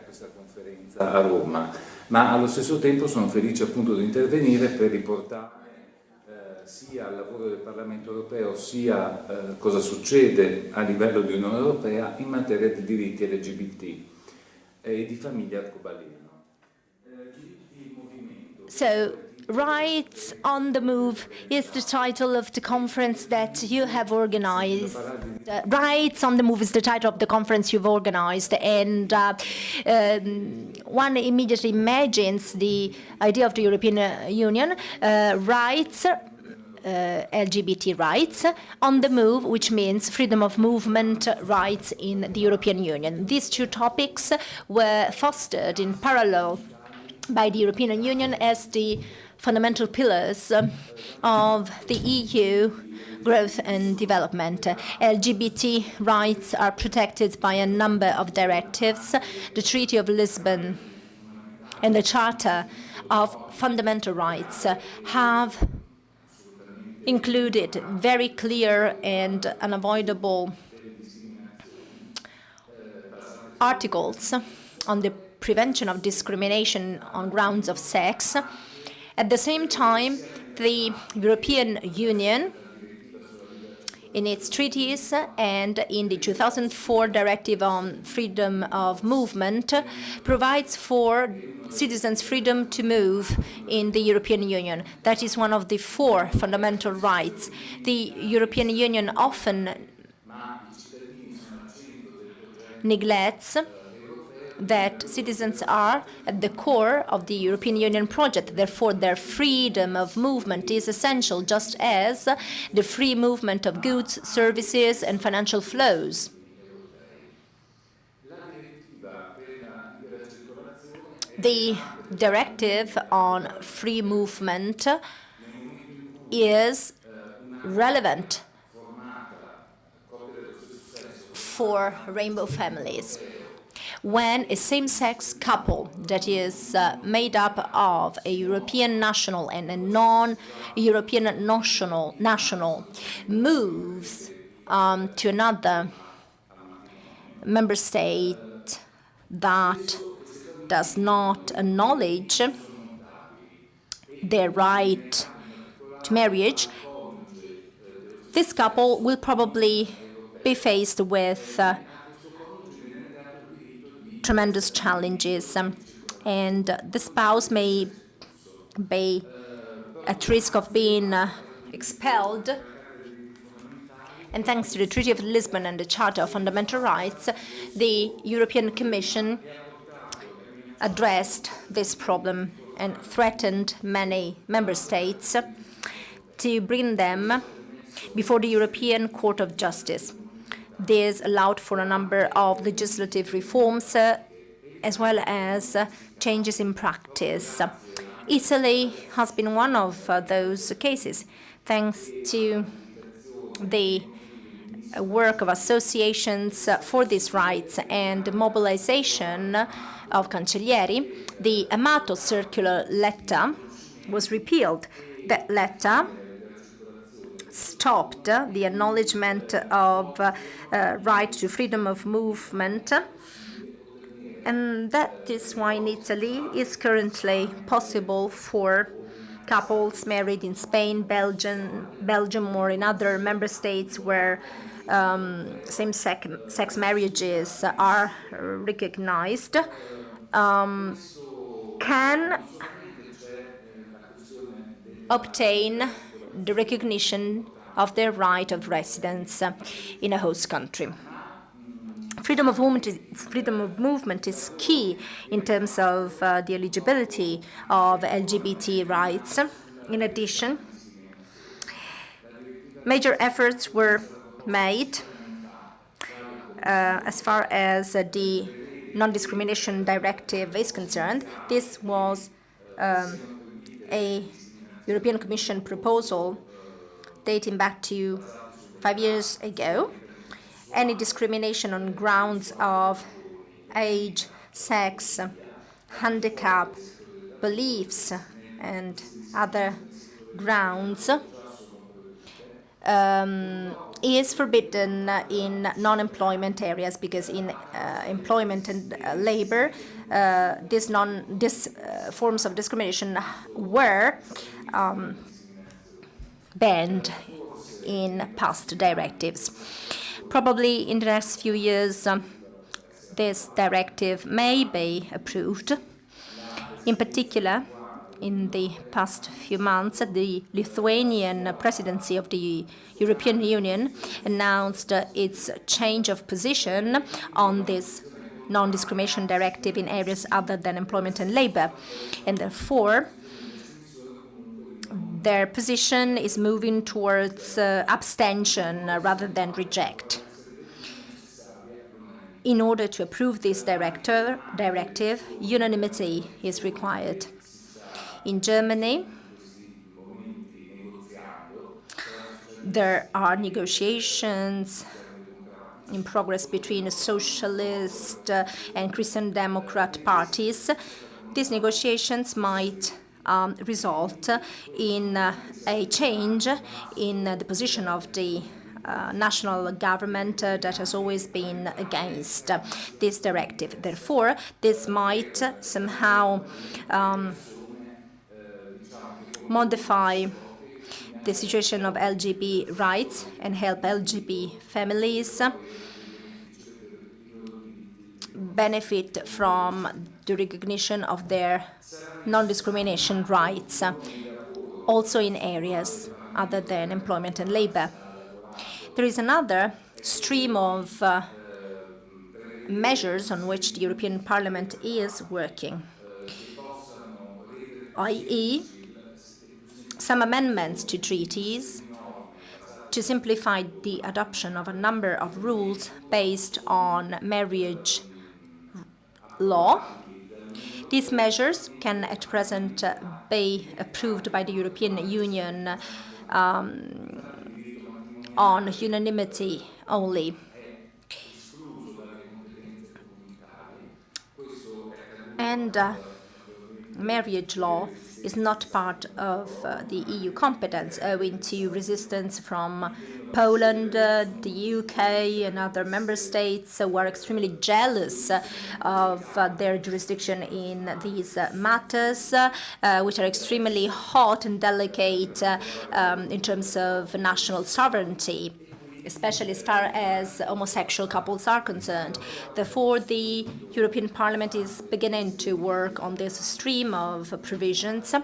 questa conferenza a Roma, ma allo stesso tempo sono felice appunto di intervenire per riportare sia al lavoro del Parlamento europeo sia cosa succede a livello di Unione Europea in materia di diritti LGBT e di famiglia arcobaleno. So, Rights on the Move is the title of the conference that you have organized. Rights on the Move is the title of the conference you've organized, and one immediately imagines the idea of the European Union, rights, LGBT rights on the move, which means freedom of movement rights in the European Union. These two topics were fostered in parallel by the European Union as the fundamental pillars of the EU growth and development. LGBT rights are protected by a number of directives. The Treaty of Lisbon and the Charter of Fundamental Rights have included very clear and unavoidable articles on the prevention of discrimination on grounds of sex. At the same time, the European Union, in its treaties and in the 2004 Directive on Freedom of Movement, provides for citizens' freedom to move in the European Union. That is one of the 4 fundamental rights. The European Union often neglects that citizens are at the core of the European Union project. Therefore, their freedom of movement is essential, just as the free movement of goods, services, and financial flows. The directive on free movement is relevant for rainbow families. When a same-sex couple that is made up of a European national and a non-European national moves to another member state that does not acknowledge their right to marriage, this couple will probably be faced with tremendous challenges, and the spouse may be at risk of being expelled. And thanks to the Treaty of Lisbon and the Charter of Fundamental Rights, the European Commission addressed this problem and threatened many member states to bring them before the European Court of Justice. This allowed for a number of legislative reforms as well as changes in practice. Italy has been one of those cases, thanks to the work of associations for these rights and mobilization of Cancellieri. The Amato Circular Letter was repealed. That letter stopped the acknowledgement of right to freedom of movement, and that is why in Italy it's currently possible for couples married in Spain, Belgium, or in other member states where same-sex marriages are recognized, can obtain the recognition of their right of residence in a host country. Freedom of movement is key in terms of the eligibility of LGBT rights. In addition, major efforts were made as far as the non-discrimination directive is concerned. This was a European Commission proposal dating back to 5 years ago. Any discrimination on grounds of age, sex, handicap, beliefs, and other grounds is forbidden in non-employment areas, because in employment and labor, these forms of discrimination were banned in past directives. Probably in the next few years, this directive may be approved. In particular, in the past few months, the Lithuanian presidency of the European Union announced its change of position on this non-discrimination directive in areas other than employment and labor. And therefore, their position is moving towards abstention rather than reject. In order to approve this directive, unanimity is required. In Germany, there are negotiations in progress between socialist and Christian Democrat parties. These negotiations might result in a change in the position of the national government that has always been against this directive. Therefore, this might somehow modify the situation of LGBT rights and help LGBT families benefit from the recognition of their non-discrimination rights, also in areas other than employment and labor. There is another stream of measures on which the European Parliament is working, i.e., some amendments to treaties to simplify the adoption of a number of rules based on marriage law. These measures can at present be approved by the European Union on unanimity only. And marriage law is not part of the EU competence, owing to resistance from Poland, the UK, and other member states who are extremely jealous of their jurisdiction in these matters, which are extremely hot and delicate in terms of national sovereignty, especially as far as homosexual couples are concerned. Therefore, the European Parliament is beginning to work on this stream of provisions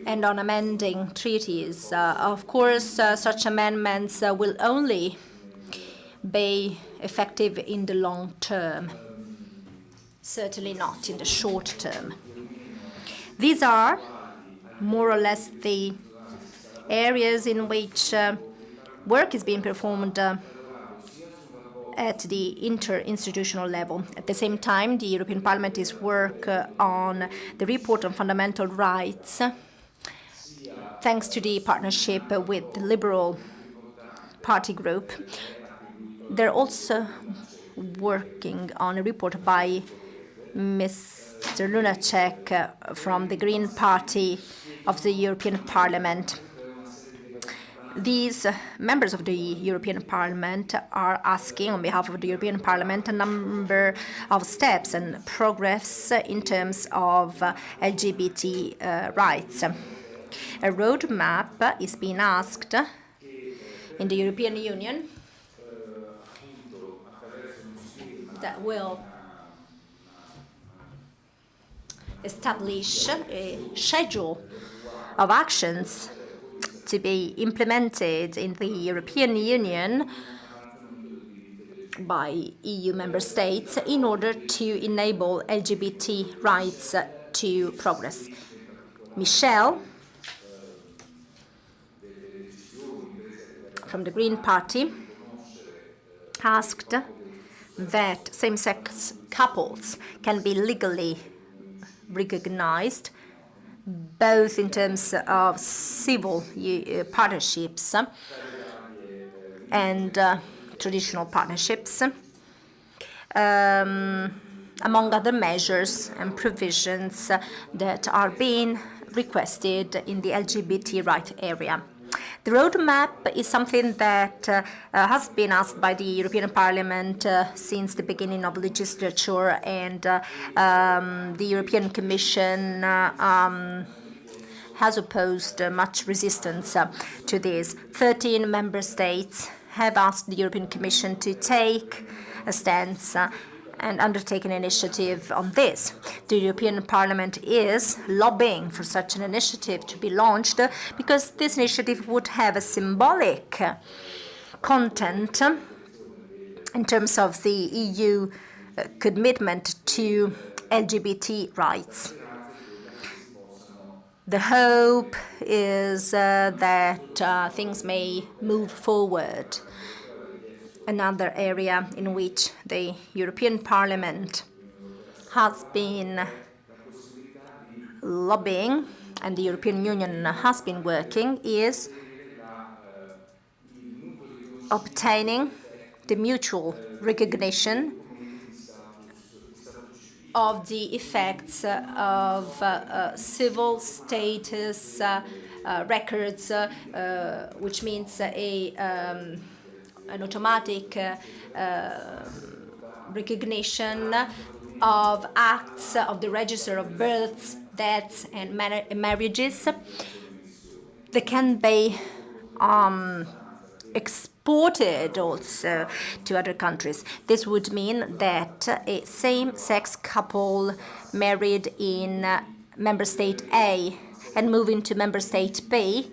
and on amending treaties. Of course, such amendments will only be effective in the long term, certainly not in the short term. These are more or less the areas in which work is being performed at the interinstitutional level. At the same time, the European Parliament is working on the report on fundamental rights, thanks to the partnership with the Liberal Party group. They're also working on a report by Mr. Lunacek from the Green Party of the European Parliament. These members of the European Parliament are asking, on behalf of the European Parliament, a number of steps and progress in terms of LGBT rights. A roadmap is being asked in the European Union that will establish a schedule of actions to be implemented in the European Union by EU member states in order to enable LGBT rights to progress. Michel from the Green Party asked that same-sex couples can be legally recognized both in terms of civil partnerships and traditional partnerships, among other measures and provisions that are being requested in the LGBT right area. The roadmap is something that has been asked by the European Parliament since the beginning of legislature, and the European Commission has opposed much resistance to this. 13 member states have asked the European Commission to take a stance and undertake an initiative on this. The European Parliament is lobbying for such an initiative to be launched because this initiative would have a symbolic content in terms of the EU commitment to LGBT rights. The hope is that things may move forward. Another area in which the European Parliament has been lobbying and the European Union has been working is obtaining the mutual recognition of the effects of civil status records, which means an automatic recognition of acts of the register of births, deaths, and marriages that can be exported also to other countries. This would mean that a same-sex couple married in Member State A and moving to Member State B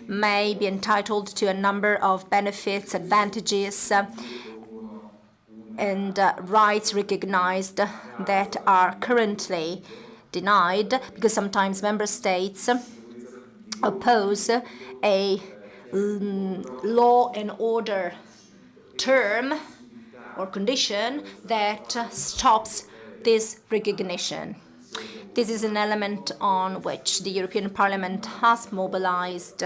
may be entitled to a number of benefits, advantages, and rights recognized that are currently denied because sometimes member states oppose a law and order term or condition that stops this recognition. This is an element on which the European Parliament has mobilized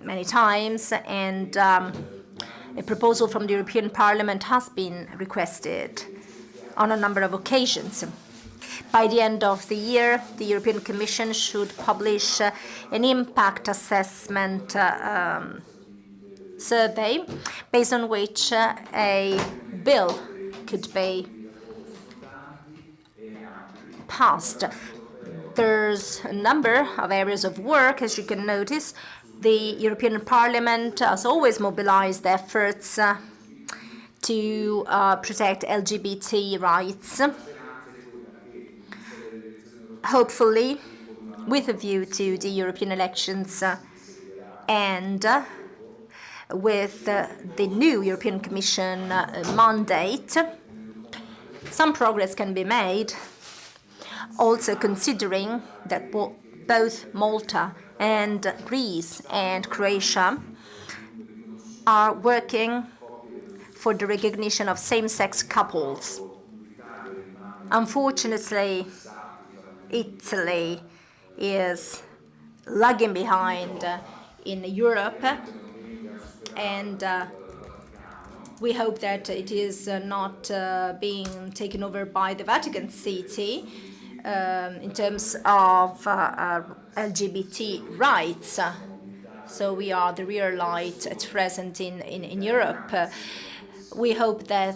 many times, and a proposal from the European Parliament has been requested on a number of occasions. By the end of the year, the European Commission should publish an impact assessment survey based on which a bill could be passed. There's a number of areas of work, as you can notice. The European Parliament has always mobilized efforts to protect LGBT rights, hopefully with a view to the European elections and with the new European Commission mandate. Some progress can be made, also considering that both Malta and Greece and Croatia are working for the recognition of same-sex couples. Unfortunately, Italy is lagging behind in Europe, and we hope that it is not being taken over by the Vatican City in terms of LGBT rights. So we are the real light at present in Europe. We hope that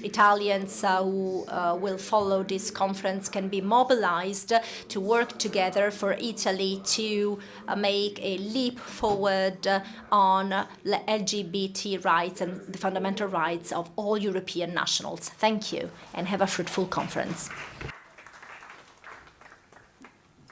Italians who will follow this conference can be mobilized to work together for Italy to make a leap forward on LGBT rights and the fundamental rights of all European nationals. Thank you, and have a fruitful conference.